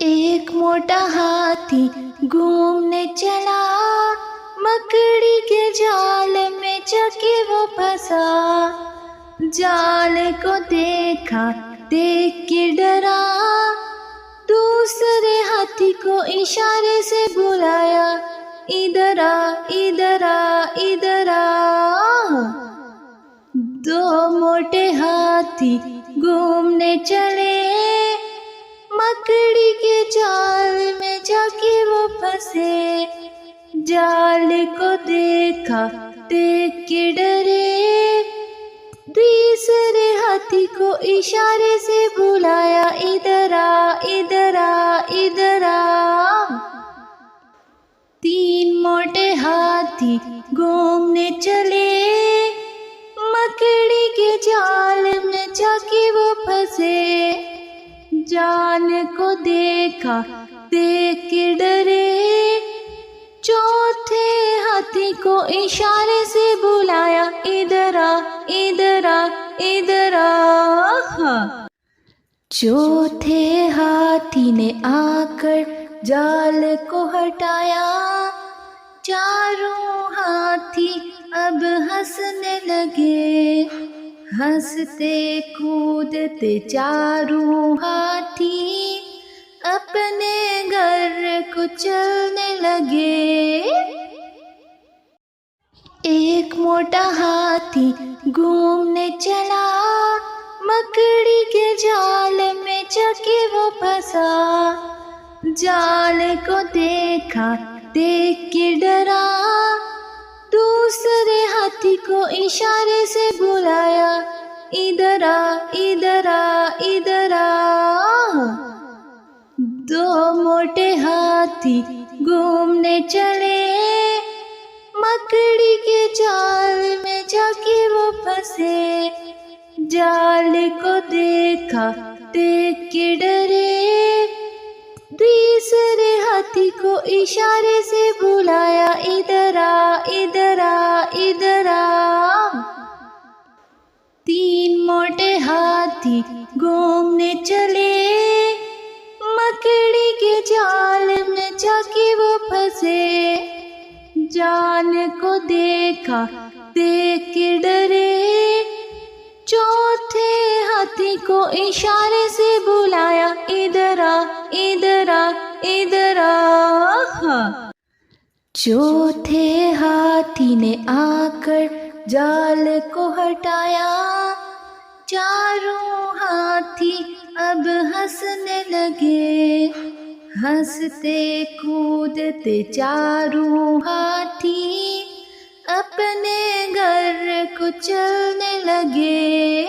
ایک موٹا ہاتھی گھومنے چلا، مکڑی کے جال میں جا کے وہ پھنسا۔ جال کو دیکھا، دیکھ کے ڈرا، دوسرے ہاتھی کو اشارے سے بلایا، ادھر آ ادھر آ ادھر آ۔ دو موٹے ہاتھی گھومنے چلے، مکڑی کے جال میں جا کے وہ پھنسے۔ جال کو دیکھا، دیکھ کے ڈرے، تیسرے ہاتھی کو اشارے سے بلایا، ادھر آ ادھر آ ادھر آ۔ تین موٹے ہاتھی گھومنے چلے، مکڑی کے جال میں جا کے وہ پھنسے۔ جال کو دیکھا، دیکھ کے ڈرے، چوتھے ہاتھی کو اشارے سے بلایا، ادھر آ ادھر آ ادھر آ۔ چوتھے ہاتھی نے آ کر جال کو ہٹایا، چاروں ہاتھی اب ہنسنے لگے۔ ہنستے کودتے چاروں ہاتھی اپنے گھر کو چلنے لگے۔ ایک موٹا ہاتھی گھومنے چلا، مکڑی کے جال میں جا کے وہ پھنسا۔ جال کو دیکھا، دیکھ کے ڈرا، دوسرے ہاتھی کو اشارے سے بلایا، ادھر آ ادھر آ ادھر آ۔ دو موٹے ہاتھی گھومنے چلے، مکڑی کے جال میں جا کے وہ پھنسے۔ جال کو دیکھا، دیکھ کے ڈرے، تیسرے ہاتھی کو اشارے سے بلایا، ادھر آ ادھر آ ادھر آ۔ تین موٹے ہاتھی گھومنے چلے، مکڑی کے جال میں جا کے وہ پھنسے۔ جال کو دیکھا، دیکھ کے ڈرے، چوتھے ہاتھی کو اشارے سے بلایا، ادھر آ ادھر آ ادھر آ۔ چوتھے ہاتھی نے آ کر جال کو ہٹایا، چاروں ہاتھی اب ہنسنے لگے۔ ہنستے کودتے چاروں ہاتھی اپنے گھر کو چلنے لگے۔